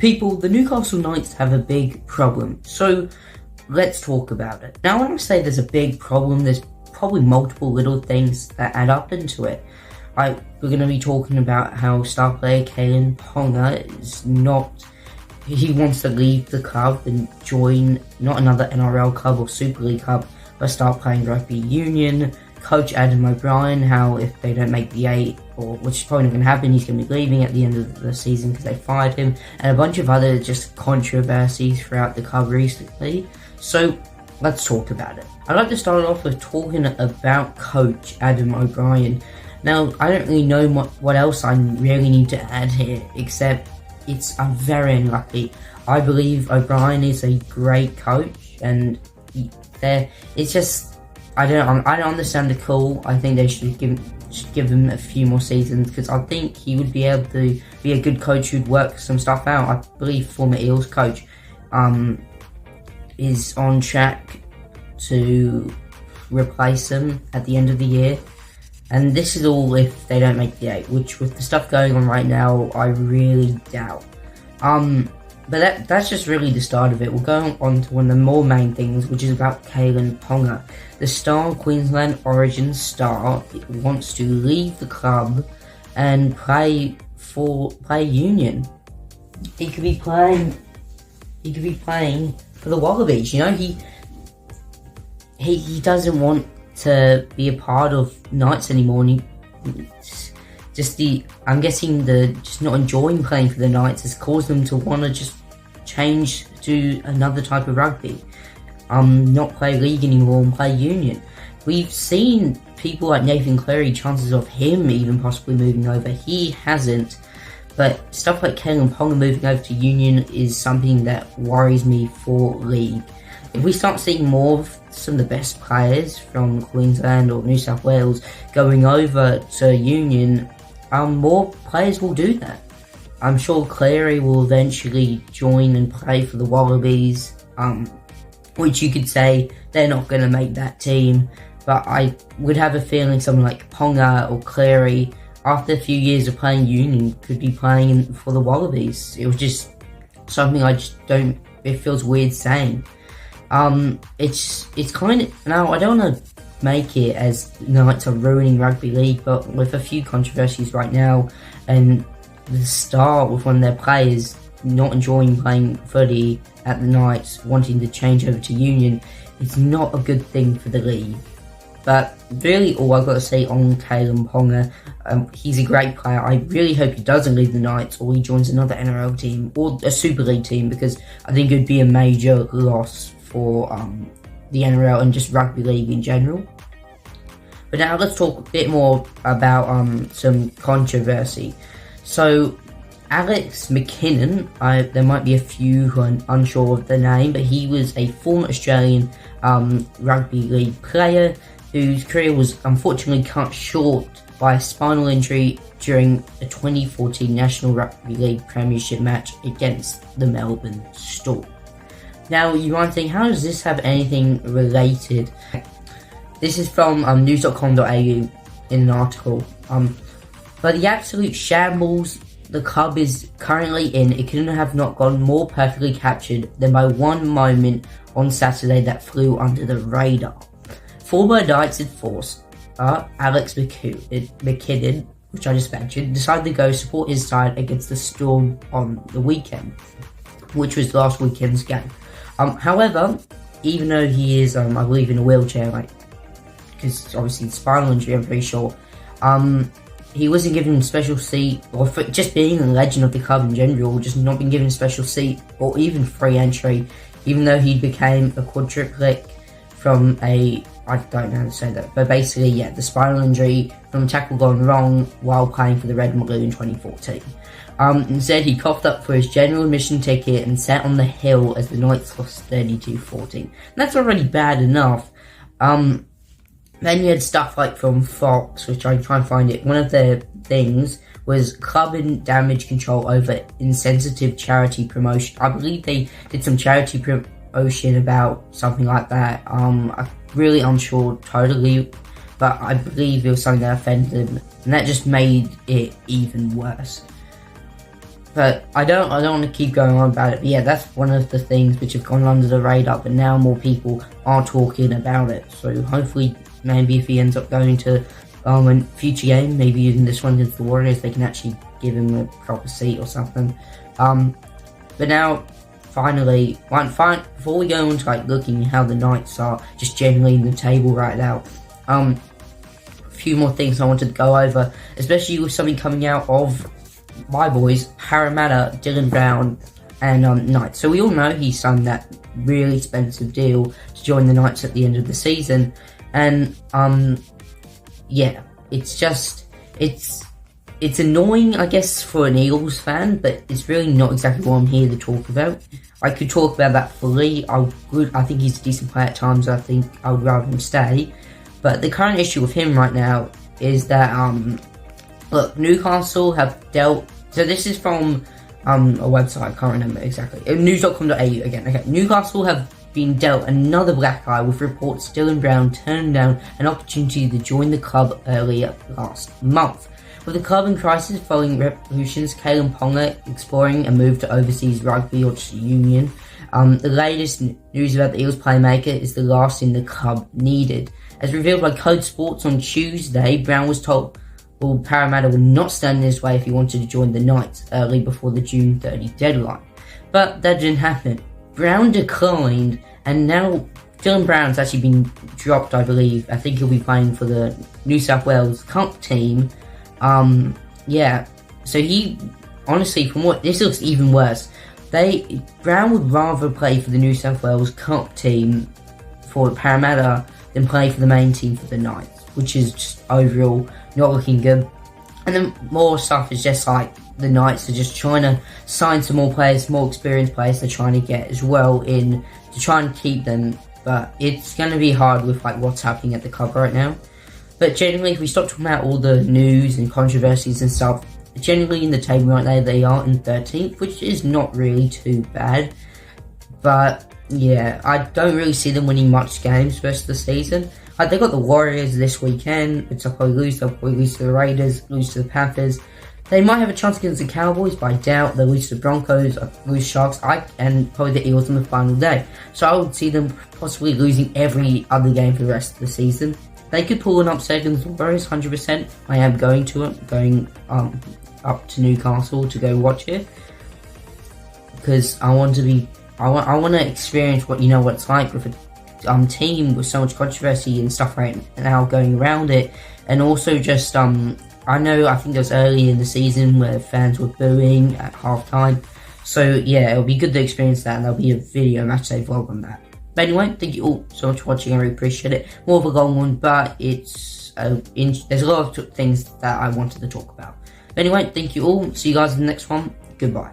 People, the Newcastle Knights have a big problem, so let's talk about it. Now, when I say there's a big problem, there's probably multiple little things that add up into it. We're going to be talking about how star player Kalyn Ponga is not... He wants to leave the club and join not another NRL club or Super League club, but start playing rugby union. Coach Adam O'Brien, how if they don't make the 8, or which is probably not going to happen, he's going to be leaving at the end of the season because they fired him, and a bunch of other just controversies throughout the club recently. So let's talk about it. I'd like to start off with talking about Coach Adam O'Brien. Now, I don't really know what else I really need to add here, except I'm very unlucky. I believe O'Brien is a great coach, and it's just... I don't understand the call. I think they should give him a few more seasons, because I think he would be able to be a good coach who'd work some stuff out. I believe former Eels coach is on track to replace him at the end of the year. And this is all if they don't make the 8, which with the stuff going on right now, I really doubt. But that's just really the start of it. We'll go on to one of the more main things, which is about Kalyn Ponga. The star Queensland Origin star wants to leave the club and play union. He could be playing for the Wallabies. You know, he doesn't want to be a part of Knights anymore. And I'm guessing just not enjoying playing for the Knights has caused them to want to just change to another type of rugby. Not play league anymore and play union. We've seen people like Nathan Cleary, chances of him even possibly moving over. He hasn't. But stuff like Kalyn Ponga moving over to union is something that worries me for league. If we start seeing more of some of the best players from Queensland or New South Wales going over to union, more players will do that. I'm sure Cleary will eventually join and play for the Wallabies, which you could say they're not going to make that team. But I would have a feeling someone like Ponga or Cleary, after a few years of playing union, could be playing for the Wallabies. It was just something I just don't... It feels weird saying. It's kind of... Now, I don't want to make it as Knights are ruining rugby league, but with a few controversies right now, and the start with one of their players not enjoying playing footy at the Knights, wanting to change over to union, it's not a good thing for the league. But really all I've got to say on Kalyn Ponga, he's a great player. I really hope he doesn't leave the Knights or he joins another NRL team or a Super League team, because I think it would be a major loss for the NRL and just rugby league in general. But now let's talk a bit more about some controversy. So Alex McKinnon, there might be a few who are unsure of the name, but he was a former Australian rugby league player whose career was unfortunately cut short by a spinal injury during a 2014 National Rugby League Premiership match against the Melbourne Storm. Now, you might think, how does this have anything related? This is from news.com.au in an article. But the absolute shambles the club is currently in, it couldn't have not gone more perfectly captured than by one moment on Saturday that flew under the radar. Former Knights enforcer Alex McKinnon, which I just mentioned, decided to go support his side against the Storm on the weekend, which was last weekend's game. However, even though he is, I believe, in a wheelchair, because obviously spinal injury, I'm pretty sure, he wasn't given a special seat, or for just being a legend of the club in general, just not being given a special seat or even free entry, even though he became a quadriplegic from I don't know how to say that, but basically, yeah, the spinal injury from a tackle gone wrong while playing for the Red and Blue in 2014. Instead, he coughed up for his general admission ticket and sat on the hill as the Knights lost 32-14. That's already bad enough. Then you had stuff like from Fox, which I try and find it. One of their things was club and damage control over insensitive charity promotion. I believe they did some charity promotion about something like that. I'm really unsure totally, but I believe it was something that offended them, and that just made it even worse. But I don't want to keep going on about it. But yeah, that's one of the things which have gone under the radar, but now more people are talking about it. So hopefully, maybe if he ends up going to a future game, maybe using this one against the Warriors, they can actually give him a proper seat or something. But now, finally, before we go on to like looking how the Knights are just generally in the table right now, a few more things I wanted to go over, especially with something coming out of my boys, Parramatta, Dylan Brown, and Knights. So we all know he signed that really expensive deal to join the Knights at the end of the season, and yeah, it's annoying, I guess, for an Eagles fan, but it's really not exactly what I'm here to talk about. I could talk about that fully. I think he's a decent player at times. I think I would rather him stay, but the current issue with him right now is that look, Newcastle have dealt. So this is from a website, I can't remember exactly. News.com.au again. Okay, Newcastle have been dealt another black eye with reports Dylan Brown turned down an opportunity to join the club earlier last month. With the club in crisis following revolutions, Kalen Ponga exploring a move to overseas rugby or just union. The latest news about the Eagles playmaker is the last thing the club needed. As revealed by Code Sports on Tuesday, Brown was told Parramatta would not stand in his way if he wanted to join the Knights early before the June 30 deadline. But that didn't happen. Brown declined, and now Dylan Brown's actually been dropped, I believe. I think he'll be playing for the New South Wales Cup team. Yeah, so he, honestly, from what, this looks even worse. Brown would rather play for the New South Wales Cup team for Parramatta than play for the main team for the Knights, which is just overall not looking good. And then more stuff is just like the Knights are just trying to sign some more players, more experienced players they're trying to get as well in to try and keep them. But it's going to be hard with like what's happening at the club right now. But generally, if we stop talking about all the news and controversies and stuff, generally in the table right now they are in 13th, which is not really too bad. But yeah, I don't really see them winning much games the rest of the season. They got the Warriors this weekend, which they'll probably lose. They'll probably lose to the Raiders, lose to the Panthers. They might have a chance against the Cowboys, but I doubt they'll lose to the Broncos, lose Sharks, and probably the Eagles on the final day. So I would see them possibly losing every other game for the rest of the season. They could pull an upset against the Warriors, 100%. I am going to it, going up to Newcastle to go watch it, because I want to experience what it's like with a team with so much controversy and stuff right now going around it, and also just I think it was early in the season where fans were booing at halftime. So yeah, it'll be good to experience that, and there'll be a video match day vlog on that. But anyway, thank you all so much for watching. I really appreciate it. More of a long one, but there's a lot of things that I wanted to talk about. But anyway, thank you all. See you guys in the next one. Goodbye.